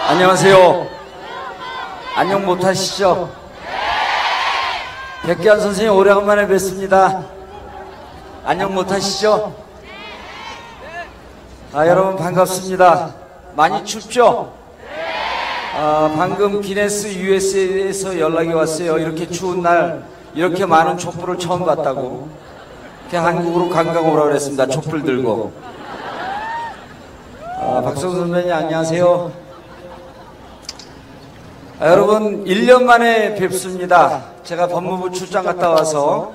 안녕하세요. 안녕 못하시죠? 백기환 선생님 오래간만에 뵙습니다. 안녕 못하시죠? 여러분 반갑습니다. 많이 춥죠? 방금 기네스 USA에서 연락이 왔어요. 이렇게 추운 날 이렇게 많은 촛불을 처음 봤다고. 한국으로 관광 오라고 그랬습니다. 촛불 들고. 박성수 선배님 안녕하세요. 여러분 1년 만에 뵙습니다. 제가 법무부 출장 갔다 와서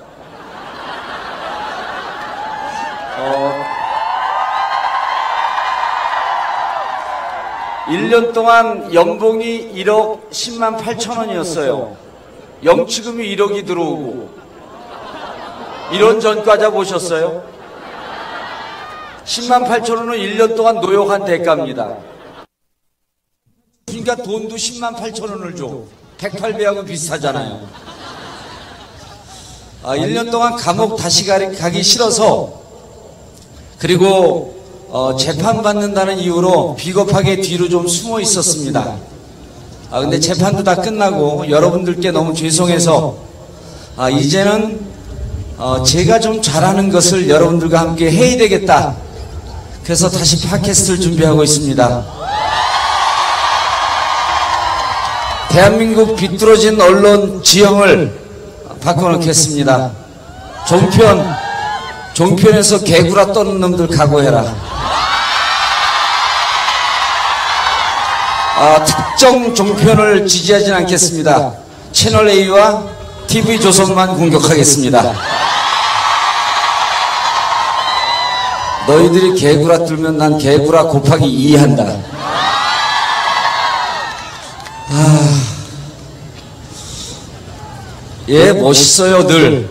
1년 동안 연봉이 1억 10만 8천 원이었어요. 영치금이 1억이 들어오고. 이런 전과자 보셨어요? 10만 8천 원은 1년 동안 노역한 대가입니다. 그러니까 돈도 10만 8천 원을 줘. 108배하고 비슷하잖아요. 1년 동안 감옥 다시 가기 싫어서, 그리고 재판받는다는 이유로 비겁하게 뒤로 좀 숨어 있었습니다. 근데 재판도 다 끝나고 여러분들께 너무 죄송해서 이제는 제가 좀 잘하는 것을 여러분들과 함께 해야 되겠다. 그래서 다시 팟캐스트를 준비하고 있습니다. 대한민국 비뚤어진 언론 지형을 바꿔놓겠습니다. 종편에서 개구라 떠는 놈들 각오해라. 특정 종편을 지지하진 않겠습니다. 채널A와 TV조선만 공격하겠습니다. 너희들이 개구라 뚫면 난 개구라 곱하기 2 한다. 예, 멋있어요, 늘.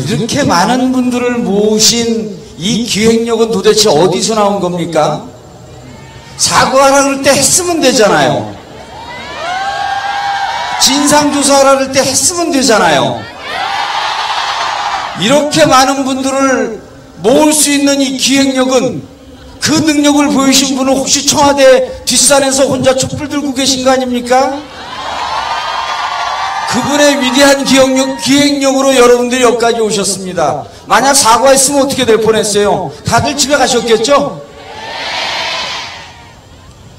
이렇게 많은 분들을 모으신 이 기획력은 도대체 어디서 나온 겁니까? 사과하라 그럴 때 했으면 되잖아요. 진상조사하라 그럴 때 했으면 되잖아요. 이렇게 많은 분들을 모을 수 있는 이 기획력은, 그 능력을 보이신 분은 혹시 청와대 뒷산에서 혼자 촛불 들고 계신 거 아닙니까? 그분의 위대한 기획력으로 여러분들이 여기까지 오셨습니다. 만약 사과했으면 어떻게 될 뻔했어요? 다들 집에 가셨겠죠?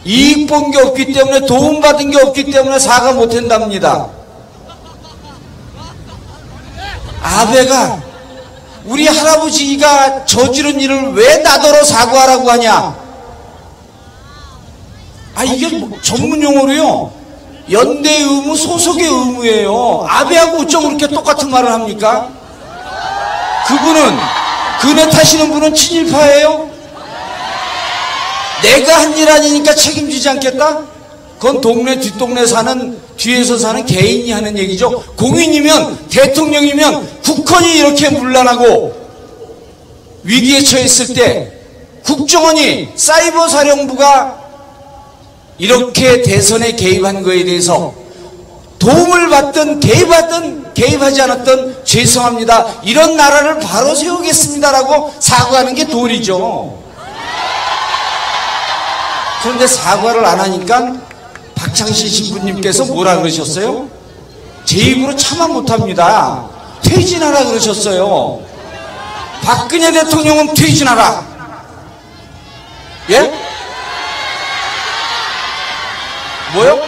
이익 본 게 없기 때문에, 도움받은 게 없기 때문에 사과 못한답니다. 아베가 우리 할아버지가 저지른 일을 왜 나더러 사과하라고 하냐? 이게 전문 용어로요, 연대 의무, 소속의 의무예요. 아베하고 어쩜 그렇게 똑같은 말을 합니까? 그분은, 그네 타시는 분은 친일파예요? 내가 한 일 아니니까 책임지지 않겠다? 그건 동네 뒷동네 사는, 뒤에서 사는 개인이 하는 얘기죠. 공인이면, 대통령이면 국헌이 이렇게 문란하고 위기에 처했을 때 국정원이, 사이버 사령부가 이렇게 대선에 개입한 거에 대해서 도움을 받든 개입하지 않았든 죄송합니다, 이런 나라를 바로 세우겠습니다라고 사과하는 게 도리죠. 그런데 사과를 안 하니까 박창신 신부님께서 뭐라 그러셨어요? 제 입으로 참아 못합니다. 퇴진하라 그러셨어요. 박근혜 대통령은 퇴진하라. 예? 뭐요?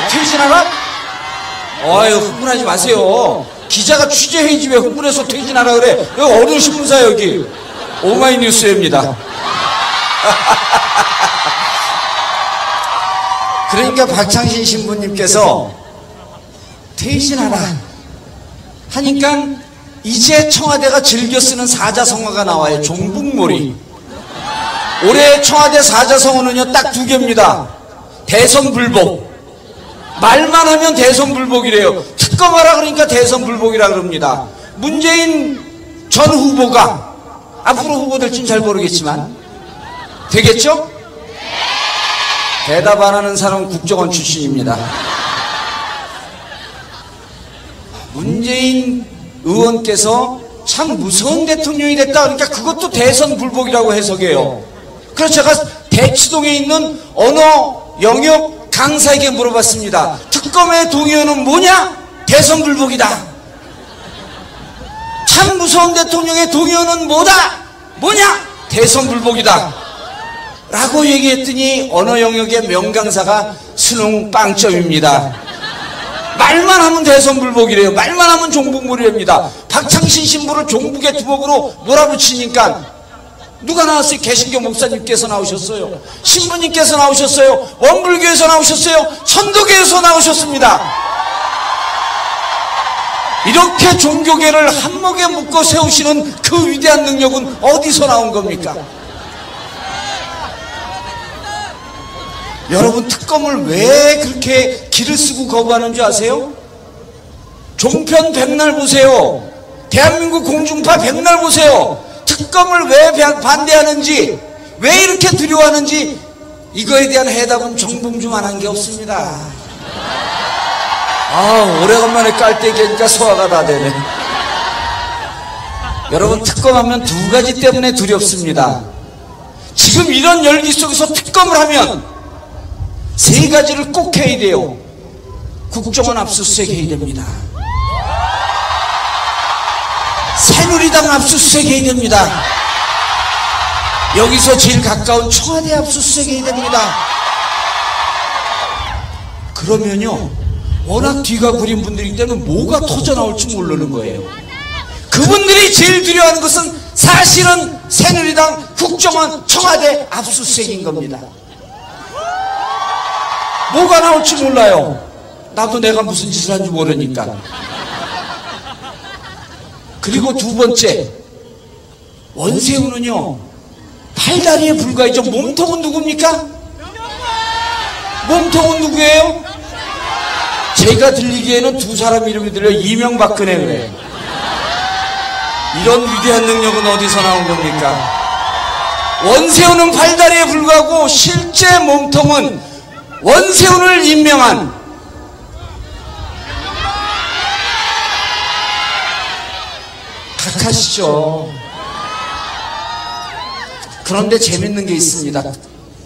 퇴진하라? 흥분하지 마세요. 기자가 취재해야지 왜 흥분해서 퇴진하라 그래. 여기 어느 신문사, 여기 오마이뉴스입니다. 그러니까 박창신 신부님께서 퇴진하라 하니까 이제 청와대가 즐겨 쓰는 사자성어가 나와요. 종북몰이. 올해 청와대 사자성어는요 딱 2개입니다. 대선불복. 말만 하면 대선불복이래요. 특검하라 그러니까 대선불복이라 그럽니다. 문재인 전 후보가, 앞으로 후보 될지는 잘 모르겠지만 되겠죠? 대답 안 하는 사람은 국정원 출신입니다. 문재인 의원께서 참 무서운 대통령이 됐다. 그러니까 그것도 대선 불복이라고 해석해요. 그래서 제가 대치동에 있는 언어 영역 강사에게 물어봤습니다. 특검의 동의어는 뭐냐? 대선 불복이다. 참 무서운 대통령의 동의어는 뭐냐? 대선 불복이다. 라고 얘기했더니 언어 영역의 명강사가 수능 빵점입니다. 말만 하면 대선 불복이래요. 말만 하면 종북몰이랍니다. 박창신 신부를 종북의 두목으로 몰아붙이니까 누가 나왔어요? 개신교 목사님께서 나오셨어요. 신부님께서 나오셨어요. 원불교에서 나오셨어요. 천도교에서 나오셨습니다. 이렇게 종교계를 한몫에 묶어 세우시는 그 위대한 능력은 어디서 나온 겁니까? 여러분, 특검을 왜 그렇게 기를 쓰고 거부하는 줄 아세요? 종편 백날 보세요. 대한민국 공중파 백날 보세요. 특검을 왜 반대하는지, 왜 이렇게 두려워하는지 이거에 대한 해답은 정봉주만 한 게 없습니다. 오래간만에 깔때기니까 소화가 다 되네. 여러분, 특검하면 두 가지 때문에 두렵습니다. 지금 이런 열기 속에서 특검을 하면 세 가지를 꼭 해야 돼요. 국정원 압수수색 해야 됩니다. 새누리당 압수수색 해야 됩니다. 여기서 제일 가까운 청와대 압수수색 해야 됩니다. 그러면요, 워낙 뒤가 구린 분들이기 때문에 뭐가 터져나올지 모르는 거예요. 그분들이 제일 두려워하는 것은 사실은 새누리당, 국정원, 청와대 압수수색인 겁니다. 뭐가 나올지 몰라요. 나도 내가 무슨 짓을 한지 모르니까. 그리고 두 번째, 원세훈은요, 팔다리에 불과하죠. 몸통은 누굽니까? 몸통은 누구예요? 제가 들리기에는 두 사람 이름이 들려요. 이명박근혜 그래요. 이런 위대한 능력은 어디서 나온 겁니까? 원세훈은 팔다리에 불과하고 실제 몸통은 원세훈을 임명한 각하시죠. 그런데 재밌는 게 있습니다.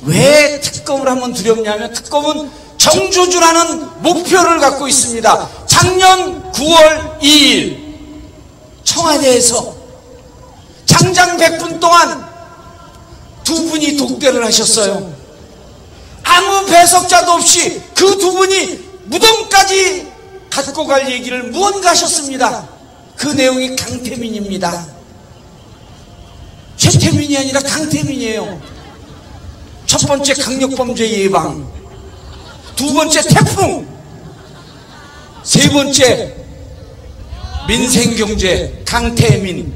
왜 특검을 하면 두렵냐면, 특검은 정조주라는 목표를 갖고 있습니다. 작년 9월 2일 청와대에서 장장 100분 동안 두 분이 독대를 하셨어요. 아무 배석자도 없이 그 두 분이 무덤까지 갖고 갈 얘기를 무언가 하셨습니다. 그 내용이 강태민입니다. 최태민이 아니라 강태민이에요. 첫 번째 강력범죄 예방, 두 번째 태풍, 세 번째 민생경제, 강태민.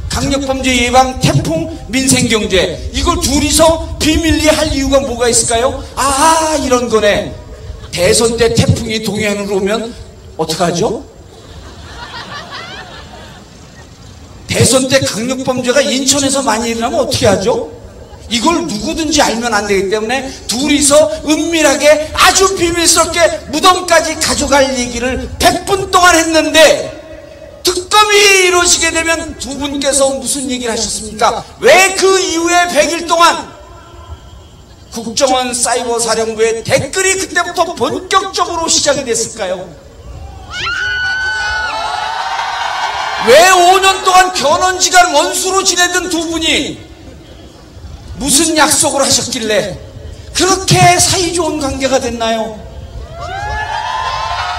강력범죄 예방, 태풍, 민생경제, 이걸 둘이서 비밀리에 할 이유가 뭐가 있을까요? 이런 거네. 대선 때 태풍이 동해안으로 오면 어떡하죠? 대선 때 강력범죄가 인천에서 많이 일어나면 어떻게 하죠? 이걸 누구든지 알면 안 되기 때문에 둘이서 은밀하게 아주 비밀스럽게 무덤까지 가져갈 얘기를 100분 동안 했는데, 특검이 이루어지게 되면 두 분께서 무슨 얘기를 하셨습니까? 왜 그 이후에 100일 동안 국정원 사이버 사령부의 댓글이 그때부터 본격적으로 시작이 됐을까요? 왜 5년 동안 견원지간 원수로 지내던 두 분이 무슨 약속을 하셨길래 그렇게 사이좋은 관계가 됐나요?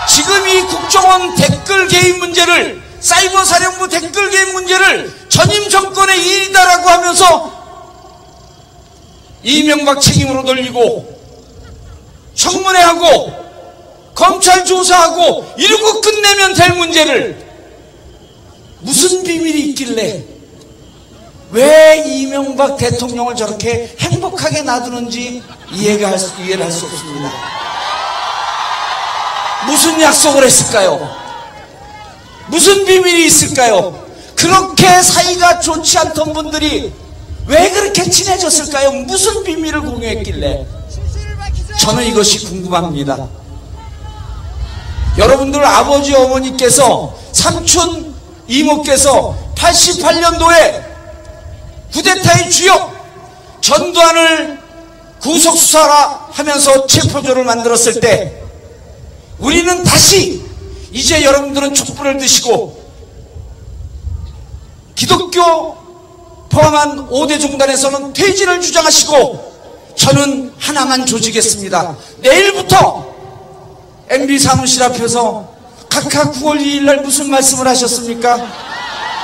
지금 이 국정원 댓글 개입 문제를, 사이버 사령부 댓글 개입 문제를 전임 정권의 일이다라고 하면서 이명박 책임으로 돌리고 청문회하고 검찰 조사하고 이러고 끝내면 될 문제를 무슨 비밀이 있길래 왜 이명박 대통령을 저렇게 행복하게 놔두는지 이해를 할 수 없습니다. 무슨 약속을 했을까요? 무슨 비밀이 있을까요? 그렇게 사이가 좋지 않던 분들이 왜 그렇게 친해졌을까요? 무슨 비밀을 공유했길래? 저는 이것이 궁금합니다. 여러분들 아버지 어머니께서 삼촌 이모께서 88년도에 쿠데타의 주역 전두환을 구속수사라 하면서 체포조를 만들었을 때 우리는 다시 이제 여러분들은 촛불을 드시고 기독교 포함한 5대 종단에서는 퇴진을 주장하시고 저는 하나만 조직했습니다. 내일부터 MB 사무실 앞에서 각하 9월 2일 날 무슨 말씀을 하셨습니까?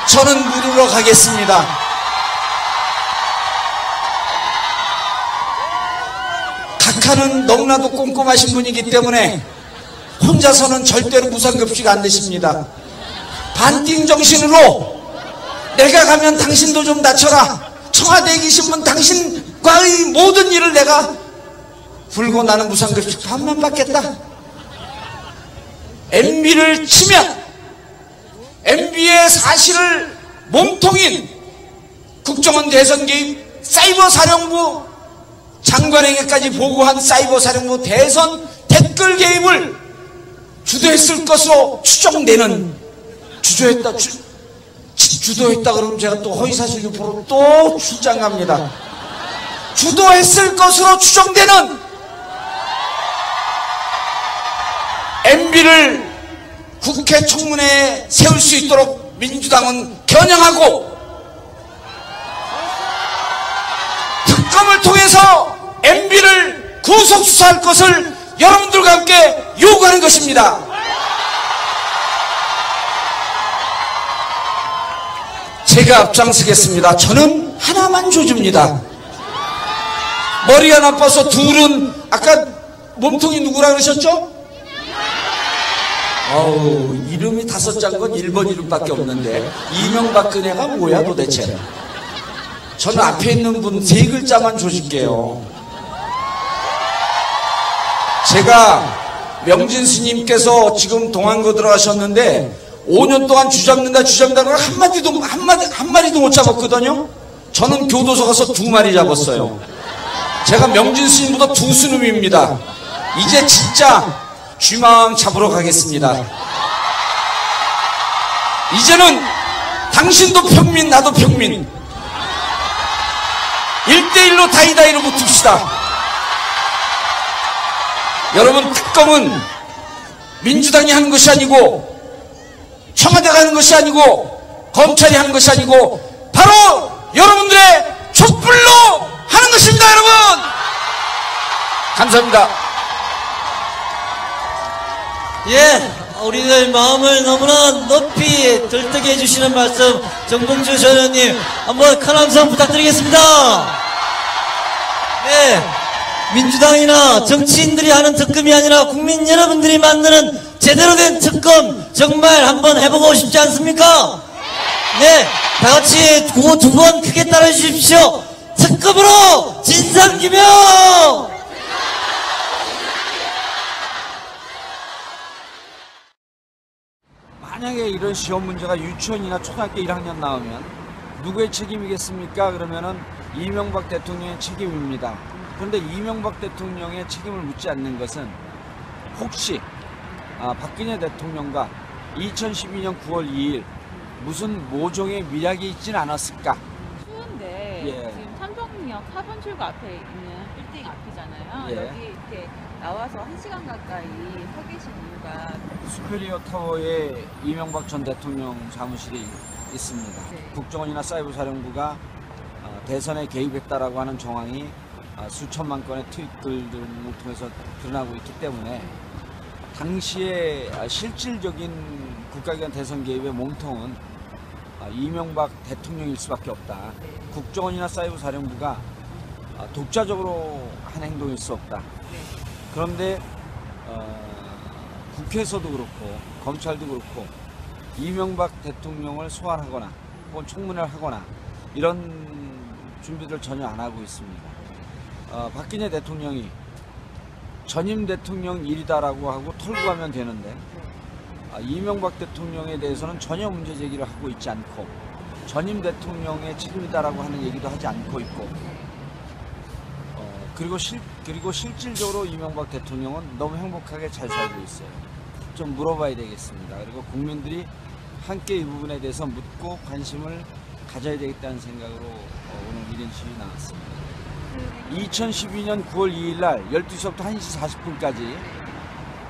저는 물으러 가겠습니다. 각하는 너무나도 꼼꼼하신 분이기 때문에 혼자서는 절대로 무상급식 안 되십니다. 반띵 정신으로 내가 가면 당신도 좀 낮춰라. 청와대에 계신 분 당신과의 모든 일을 내가 불고 나는 무상급식 반만 받겠다. MB를 치면 MB의 사실을 몸통인 국정원 대선 개입 사이버사령부 장관에게까지 보고한 사이버사령부 대선 댓글 개입을 주도했을 것으로 추정되는 주도했다 그러면 제가 또 허위사실 유포로 또 출장갑니다. 주도했을 것으로 추정되는 MB를 국회 청문회에 세울 수 있도록 민주당은 겨냥하고 특검을 통해서 MB를 구속수사할 것을 여러분들과 함께 요구하는 것입니다. 제가 앞장서겠습니다. 저는 하나만 조집니다. 머리가 나빠서 둘은 아까 몸통이 누구라 그러셨죠? 어우, 이름이 5자인 건 1번 이름밖에 없는데 이명박근혜가 뭐야 도대체. 저는 앞에 있는 분 3글자만 조질게요. 제가 명진 스님께서 지금 동안거 들어가셨는데 5년 동안 주잡는다고 한마리도 못 잡았거든요. 저는 교도소 가서 2마리 잡았어요. 제가 명진 스님보다 2스님입니다. 이제 진짜 쥐망 잡으러 가겠습니다. 이제는 당신도 평민 나도 평민 1대1로 다이다이로 붙읍시다. 여러분, 특검은 민주당이 하는 것이 아니고 청와대가 하는 것이 아니고 검찰이 하는 것이 아니고 바로 여러분들의 촛불로 하는 것입니다. 여러분, 감사합니다. 예, 우리들 마음을 너무나 높이 들뜨게 해주시는 말씀 정봉주 전 의원님 한번 큰 함성 부탁드리겠습니다. 네, 민주당이나 정치인들이 하는 특검이 아니라 국민 여러분들이 만드는 제대로 된 특검 정말 한번 해보고 싶지 않습니까? 네, 다같이 구호 2번 크게 따라해 주십시오. 특검으로 진상규명! 만약에 이런 시험 문제가 유치원이나 초등학교 1학년 나오면 누구의 책임이겠습니까? 그러면은 이명박 대통령의 책임입니다. 그런데 이명박 대통령의 책임을 묻지 않는 것은 혹시 박근혜 대통령과 2012년 9월 2일 무슨 모종의 미락이 있진 않았을까? 추운데 예. 지금 삼성역 4번 출구 앞에 있는 빌딩 앞이잖아요. 예. 여기 이렇게 나와서 1시간 가까이 서 계신 이유가 스페리어 타워에 이명박 전 대통령 사무실이 있습니다. 네. 국정원이나 사이버사령부가 대선에 개입했다라고 하는 정황이 수천만 건의 트윗글 등을 통해서 드러나고 있기 때문에 당시에 실질적인 국가기관 대선 개입의 몸통은 이명박 대통령일 수밖에 없다. 국정원이나 사이버사령부가 독자적으로 한 행동일 수 없다. 그런데 국회에서도 그렇고 검찰도 그렇고 이명박 대통령을 소환하거나 혹은 청문회를 하거나 이런 준비를 전혀 안 하고 있습니다. 박근혜 대통령이 전임 대통령 일이다라고 하고 털고 가면 되는데 이명박 대통령에 대해서는 전혀 문제 제기를 하고 있지 않고 전임 대통령의 책임이다라고 하는 얘기도 하지 않고 있고 그리고 실질적으로 이명박 대통령은 너무 행복하게 잘 살고 있어요. 좀 물어봐야 되겠습니다. 그리고 국민들이 함께 이 부분에 대해서 묻고 관심을 가져야 되겠다는 생각으로 오늘 1인 시위 나왔습니다. 2012년 9월 2일 날 12시부터 1시 40분까지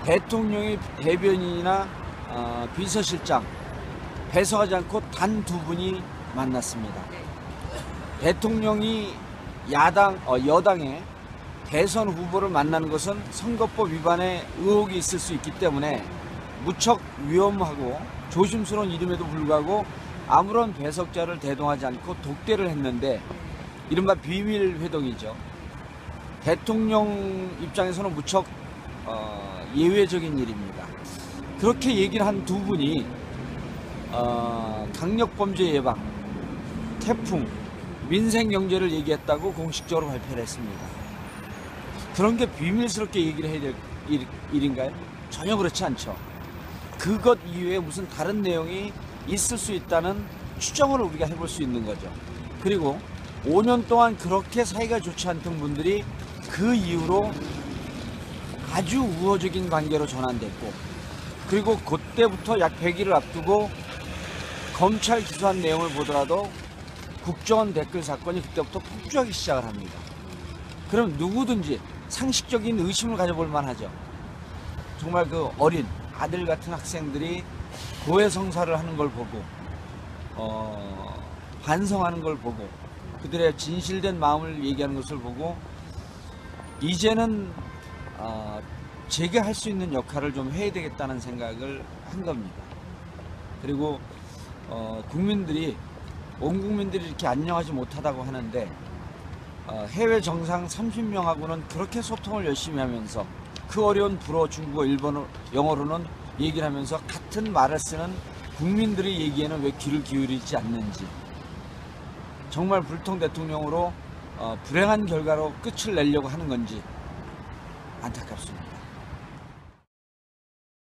대통령의 대변인이나 비서실장 배석하지 않고 단 2분이 만났습니다. 대통령이 여당의 대선 후보를 만나는 것은 선거법 위반의 의혹이 있을 수 있기 때문에 무척 위험하고 조심스러운 일임에도 불구하고 아무런 배석자를 대동하지 않고 독대를 했는데 이른바 비밀 회동이죠. 대통령 입장에서는 무척 예외적인 일입니다. 그렇게 얘기를 한 2분이 강력범죄 예방, 태풍, 민생경제를 얘기했다고 공식적으로 발표를 했습니다. 그런 게 비밀스럽게 얘기를 해야 될 일인가요? 전혀 그렇지 않죠. 그것 이외에 무슨 다른 내용이 있을 수 있다는 추정을 우리가 해볼 수 있는 거죠. 그리고 5년 동안 그렇게 사이가 좋지 않던 분들이 그 이후로 아주 우호적인 관계로 전환됐고, 그리고 그때부터 약 100일을 앞두고 검찰 기소한 내용을 보더라도 국정원 댓글 사건이 그때부터 폭주하기 시작을 합니다. 그럼 누구든지 상식적인 의심을 가져볼 만하죠. 정말 그 어린 아들 같은 학생들이 고해성사를 하는 걸 보고 반성하는 걸 보고 그들의 진실된 마음을 얘기하는 것을 보고 이제는 제가 할 수 있는 역할을 좀 해야 되겠다는 생각을 한 겁니다. 그리고 국민들이 온 국민들이 이렇게 안녕하지 못하다고 하는데 해외 정상 30명하고는 그렇게 소통을 열심히 하면서 그 어려운 불어, 중국어, 일본어, 영어로는 얘기를 하면서 같은 말을 쓰는 국민들이 얘기에는 왜 귀를 기울이지 않는지, 정말 불통 대통령으로 불행한 결과로 끝을 내려고 하는 건지 안타깝습니다.